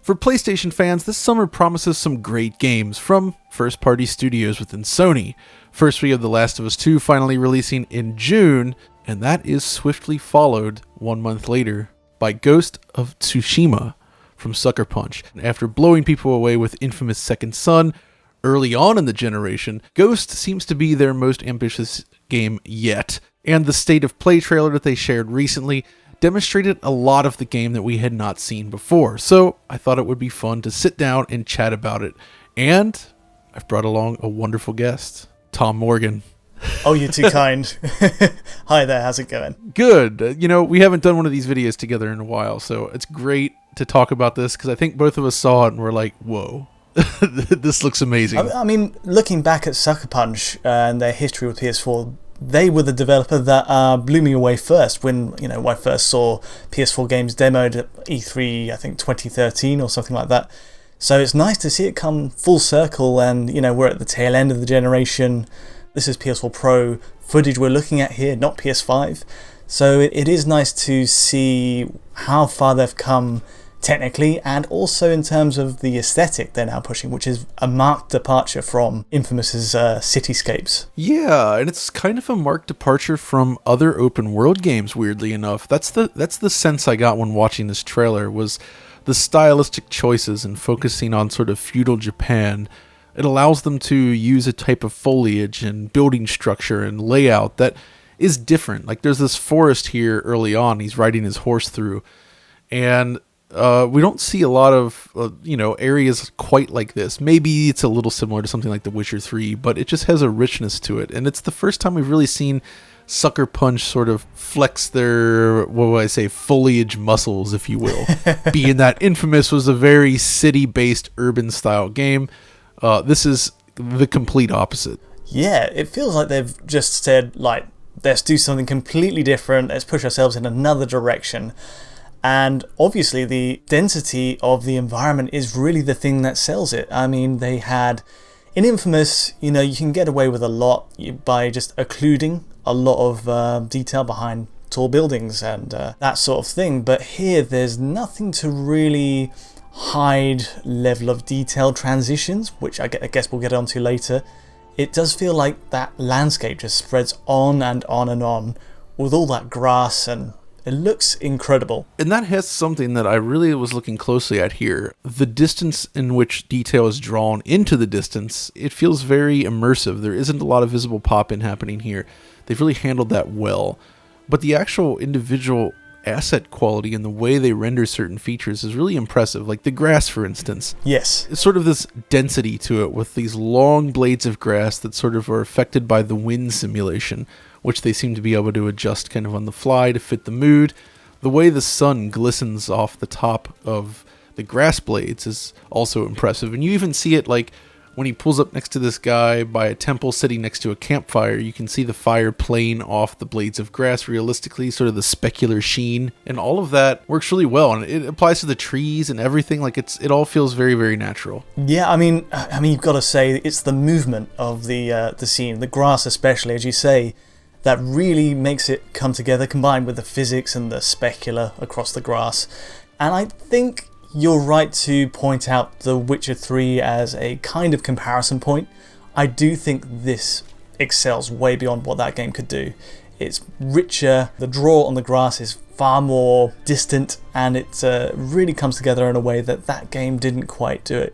For PlayStation fans, this summer promises some great games from first-party studios within Sony. First, we have The Last of Us 2 finally releasing in June, and that is swiftly followed 1 month later by Ghost of Tsushima from Sucker Punch. After blowing people away with infamous Second Son early on in the generation, Ghost seems to be their most ambitious game yet, and the State of Play trailer that they shared recently demonstrated a lot of the game that we had not seen before, so I thought it would be fun to sit down and chat about it. And I've brought along a wonderful guest, Tom Morgan. Oh, you're too kind. Hi there, how's it going? Good. We haven't done one of these videos together in a while, so it's great to talk about this, because I think both of us saw it and we're like, whoa, this looks amazing. I mean, looking back at Sucker Punch and their history with PS4, they were the developer that blew me away first when I first saw PS4 games demoed at E3, I think 2013 or something like that. So it's nice to see it come full circle, and we're at the tail end of the generation. This is PS4 Pro footage we're looking at here, not PS5. So it is nice to see how far they've come technically, and also in terms of the aesthetic they're now pushing, which is a marked departure from Infamous's cityscapes. Yeah, and it's kind of a marked departure from other open world games, weirdly enough. That's the sense I got when watching this trailer, was the stylistic choices and focusing on sort of feudal Japan. It allows them to use a type of foliage and building structure and layout that is different. Like, there's this forest here early on he's riding his horse through, and we don't see a lot of areas quite like this. Maybe it's a little similar to something like The Witcher 3, but it just has a richness to it, and it's the first time we've really seen Sucker Punch sort of flex their, foliage muscles, if you will. Being that Infamous was a very city-based urban style game, this is the complete opposite. Yeah, it feels like they've just said, let's do something completely different, let's push ourselves in another direction. And obviously the density of the environment is really the thing that sells it. I mean, they had, in Infamous, you can get away with a lot by just occluding a lot of detail behind tall buildings and that sort of thing. But here, there's nothing to really hide level of detail transitions, which I guess we'll get onto later. It does feel like that landscape just spreads on and on and on with all that grass, and it looks incredible. And that has something that I really was looking closely at here. The distance in which detail is drawn into the distance, it feels very immersive. There isn't a lot of visible pop-in happening here. They've really handled that well. But the actual individual asset quality and the way they render certain features is really impressive. Like the grass, for instance. Yes. It's sort of this density to it with these long blades of grass that sort of are affected by the wind simulation, which they seem to be able to adjust kind of on the fly to fit the mood. The way the sun glistens off the top of the grass blades is also impressive. And you even see it like when he pulls up next to this guy by a temple sitting next to a campfire, you can see the fire playing off the blades of grass realistically, sort of the specular sheen. And all of that works really well. And it applies to the trees and everything. Like it all feels very, very natural. Yeah, I mean, you've got to say it's the movement of the scene, the grass especially, as you say, that really makes it come together, combined with the physics and the specular across the grass. And I think you're right to point out The Witcher 3 as a kind of comparison point. I do think this excels way beyond what that game could do. It's richer, the draw on the grass is far more distant, and it really comes together in a way that game didn't quite do it.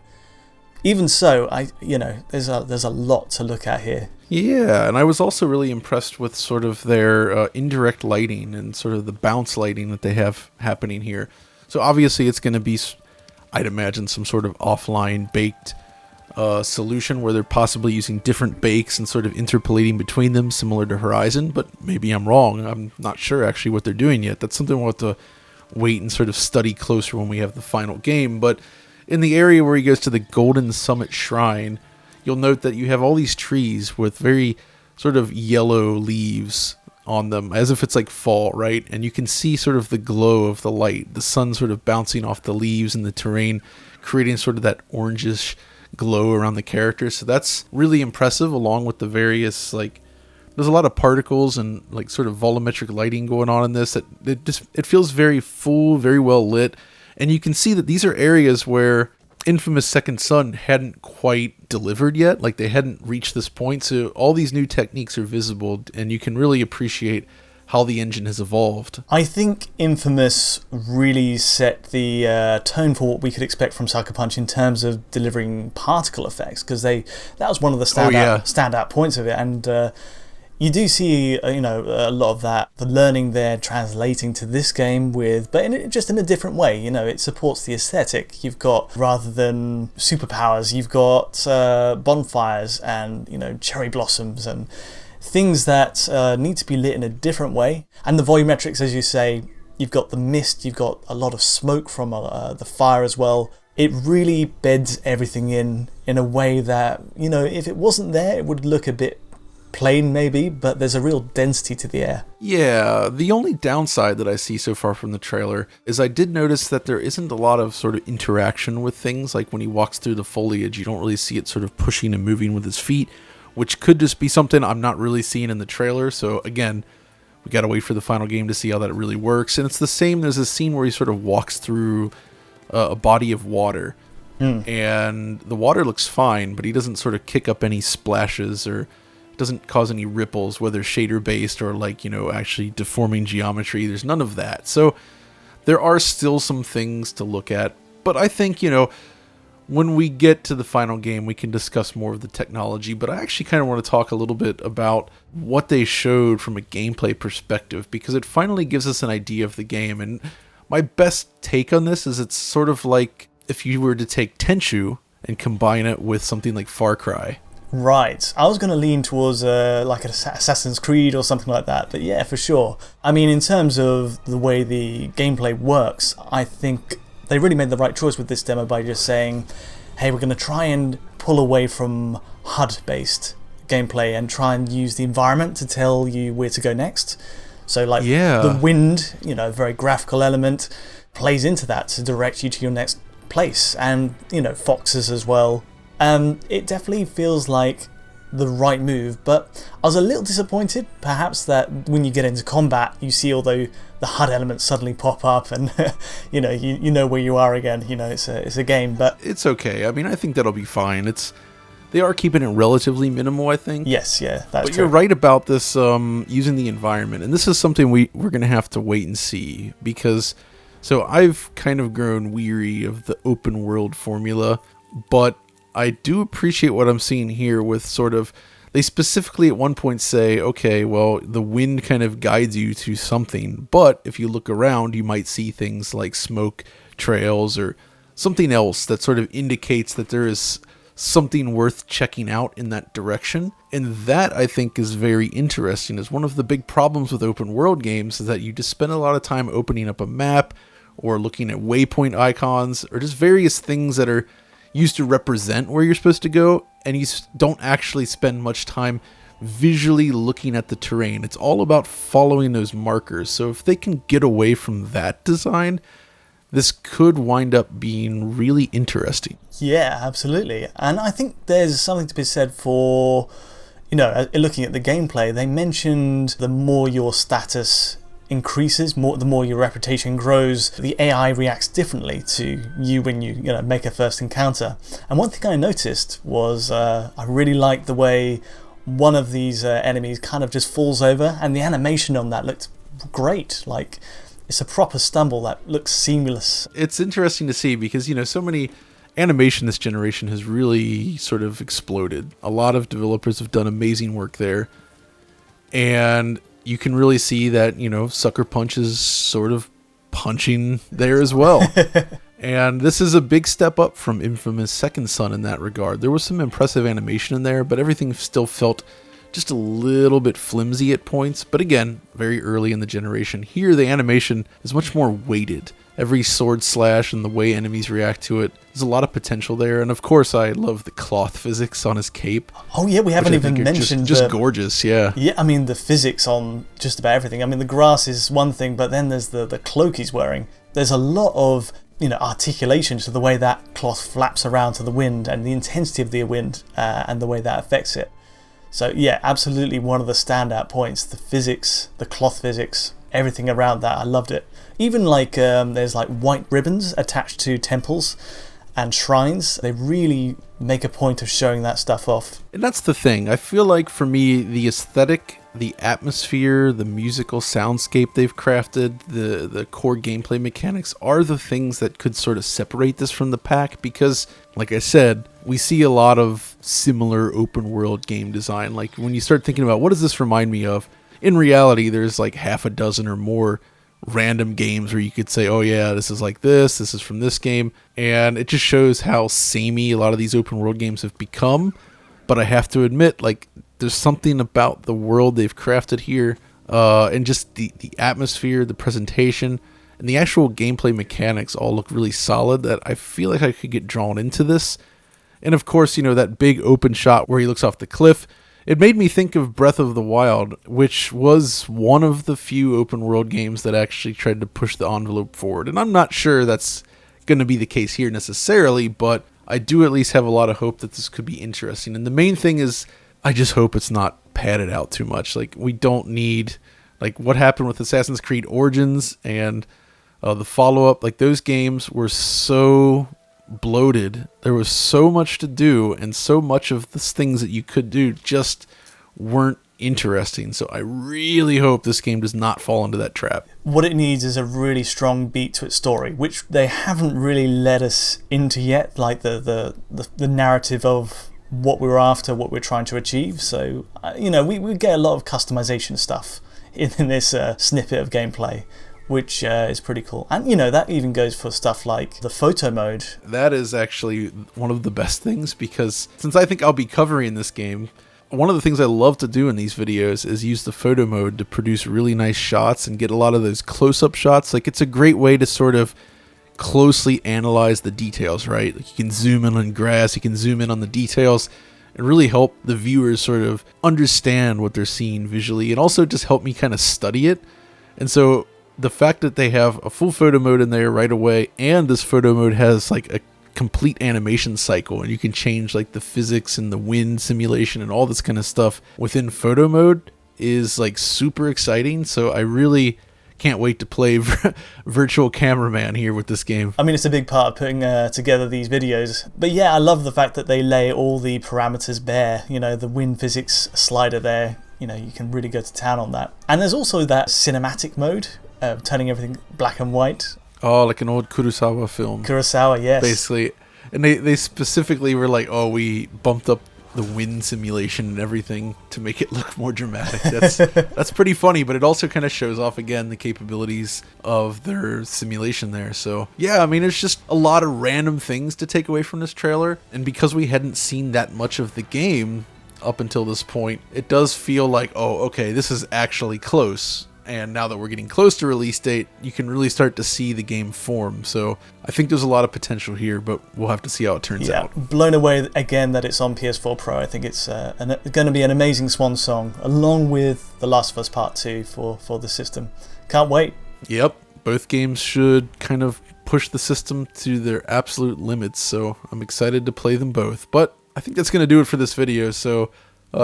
Even so, there's a lot to look at here. Yeah, and I was also really impressed with sort of their indirect lighting and sort of the bounce lighting that they have happening here. So obviously it's going to be, I'd imagine, some sort of offline baked solution where they're possibly using different bakes and sort of interpolating between them, similar to Horizon, but maybe I'm wrong. I'm not sure actually what they're doing yet. That's something we'll have to wait and sort of study closer when we have the final game. But in the area where he goes to the Golden Summit Shrine, you'll note that you have all these trees with very sort of yellow leaves on them, as if it's like fall, right? And you can see sort of the glow of the light, the sun sort of bouncing off the leaves and the terrain, creating sort of that orangish glow around the characters. So that's really impressive, along with the various, there's a lot of particles and sort of volumetric lighting going on in this. It feels very full, very well lit, And you can see that these are areas where Infamous Second Son hadn't quite delivered yet. Like, they hadn't reached this point. So all these new techniques are visible, and you can really appreciate how the engine has evolved. I think Infamous really set the tone for what we could expect from Sucker Punch in terms of delivering particle effects, because that was one of the standout points of it. And you do see a lot of that, the learning there translating to this game just in a different way. It supports the aesthetic. You've got, rather than superpowers, you've got bonfires and cherry blossoms and things that need to be lit in a different way. And the volumetrics, as you say, you've got the mist, you've got a lot of smoke from the fire as well. It really beds everything in a way that, if it wasn't there, it would look a bit plain maybe, but there's a real density to the air. Yeah, the only downside that I see so far from the trailer is I did notice that there isn't a lot of sort of interaction with things. Like when he walks through the foliage, you don't really see it sort of pushing and moving with his feet, which could just be something I'm not really seeing in the trailer. So again, we gotta wait for the final game to see how that really works. And it's the same, there's a scene where he sort of walks through a body of water, and the water looks fine, but he doesn't sort of kick up any splashes or doesn't cause any ripples, whether shader based or actually deforming geometry. There's none of that. So there are still some things to look at, but I think, when we get to the final game, we can discuss more of the technology, but I actually kind of want to talk a little bit about what they showed from a gameplay perspective, because it finally gives us an idea of the game. And my best take on this is it's sort of like if you were to take Tenchu and combine it with something like Far Cry. Right. I was going to lean towards like an Assassin's Creed or something like that, but yeah, for sure. I mean, in terms of the way the gameplay works, I think they really made the right choice with this demo by just saying, hey, we're going to try and pull away from HUD-based gameplay and try and use the environment to tell you where to go next. So like the wind, very graphical element, plays into that to direct you to your next place. And, foxes as well. It definitely feels like the right move, but I was a little disappointed perhaps that when you get into combat you see all the HUD elements suddenly pop up and you know where you are again. It's a game, but it's okay. I mean, I think that'll be fine. They are keeping it relatively minimal, I think. Yes, yeah, that's true. You're right about this using the environment, and this is something we're going to have to wait and see, because so I've kind of grown weary of the open world formula, but I do appreciate what I'm seeing here with sort of, they specifically at one point say, okay, well, the wind kind of guides you to something, but if you look around, you might see things like smoke trails or something else that sort of indicates that there is something worth checking out in that direction. And that, I think, is very interesting. Is one of the big problems with open world games is that you just spend a lot of time opening up a map or looking at waypoint icons or just various things that are used to represent where you're supposed to go, and you don't actually spend much time visually looking at the terrain. It's all about following those markers. So if they can get away from that design, this could wind up being really interesting. Yeah, absolutely. And I think there's something to be said for, looking at the gameplay. They mentioned the more your status increases, the more your reputation grows, the AI reacts differently to you when you make a first encounter. And one thing I noticed was I really liked the way one of these enemies kind of just falls over, and the animation on that looked great. Like, it's a proper stumble that looks seamless. It's interesting to see because so many animation this generation has really sort of exploded. A lot of developers have done amazing work there, and you can really see that, Sucker Punch is sort of punching there as well. And this is a big step up from Infamous Second Son in that regard. There was some impressive animation in there, but everything still felt just a little bit flimsy at points. But again, very early in the generation. Here, the animation is much more weighted. Every sword slash and the way enemies react to it, there's a lot of potential there. And of course, I love the cloth physics on his cape. Oh yeah, we haven't even mentioned just gorgeous, yeah. Yeah, I mean the physics on just about everything. I mean the grass is one thing, but then there's the cloak he's wearing. There's a lot of articulation to the way that cloth flaps around to the wind and the intensity of the wind and the way that affects it. So yeah, absolutely one of the standout points. The physics, the cloth physics, everything around that, I loved it. Even like there's like white ribbons attached to temples and shrines. They really make a point of showing that stuff off. And that's the thing. I feel like for me, the aesthetic, the atmosphere, the musical soundscape they've crafted, the core gameplay mechanics are the things that could sort of separate this from the pack, because, like I said, we see a lot of similar open world game design. Like when you start thinking about what does this remind me of, in reality, there's like half a dozen or more random games where you could say, oh yeah, this is like this is from this game, and it just shows how samey a lot of these open world games have become. But I have to admit, like, there's something about the world they've crafted here, and just the atmosphere, the presentation, and the actual gameplay mechanics all look really solid, that I feel like I could get drawn into this. And of course, you know, that big open shot where he looks off the cliff, it made me think of Breath of the Wild, which was one of the few open world games that actually tried to push the envelope forward. And I'm not sure that's going to be the case here necessarily, but I do at least have a lot of hope that this could be interesting. And the main thing is, I just hope it's not padded out too much. Like, we don't need, like, what happened with Assassin's Creed Origins and the follow-up. Like, those games were so bloated. There was so much to do, and so much of the things that you could do just weren't interesting. So I really hope this game does not fall into that trap. What it needs is a really strong beat to its story, which they haven't really led us into yet, like the narrative of what we're after, what we're trying to achieve. So, you know, we get a lot of customization stuff in this snippet of gameplay, which is pretty cool. And, you know, that even goes for stuff like the photo mode. That is actually one of the best things, because since I think I'll be covering this game, one of the things I love to do in these videos is use the photo mode to produce really nice shots and get a lot of those close-up shots. Like, it's a great way to sort of closely analyze the details, right? Like, you can zoom in on grass, you can zoom in on the details, and really help the viewers sort of understand what they're seeing visually, and also just help me kind of study it. And so the fact that they have a full photo mode in there right away, and this photo mode has like a complete animation cycle, and you can change like the physics and the wind simulation and all this kind of stuff within photo mode, is like super exciting. So I really can't wait to play virtual cameraman here with this game. I mean, it's a big part of putting together these videos. But yeah, I love the fact that they lay all the parameters bare. You know, the wind physics slider there, you know, you can really go to town on that. And there's also that cinematic mode, turning everything black and white. Oh, like an old Kurosawa film. Kurosawa, yes. Basically. And they specifically were like, oh, we bumped up the wind simulation and everything to make it look more dramatic. That's pretty funny, but it also kind of shows off, again, the capabilities of their simulation there. So, yeah, I mean, it's just a lot of random things to take away from this trailer. And because we hadn't seen that much of the game up until this point, it does feel like, oh, okay, this is actually close. And now that we're getting close to release date, you can really start to see the game form. So I think there's a lot of potential here, but we'll have to see how it turns out. Blown away again that it's on PS4 Pro. I think it's going to be an amazing swan song, along with The Last of Us Part 2 for the system. Can't wait. Yep, both games should kind of push the system to their absolute limits, so I'm excited to play them both. But I think that's going to do it for this video, so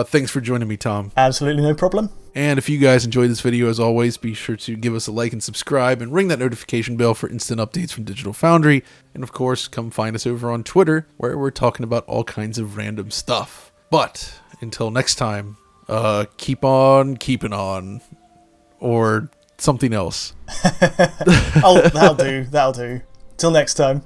thanks for joining me, Tom. Absolutely no problem. And if you guys enjoyed this video, as always, be sure to give us a like and subscribe, and ring that notification bell for instant updates from Digital Foundry. And of course, come find us over on Twitter, where we're talking about all kinds of random stuff. But until next time, keep on keeping on. Or something else. Oh, that'll do. Till next time.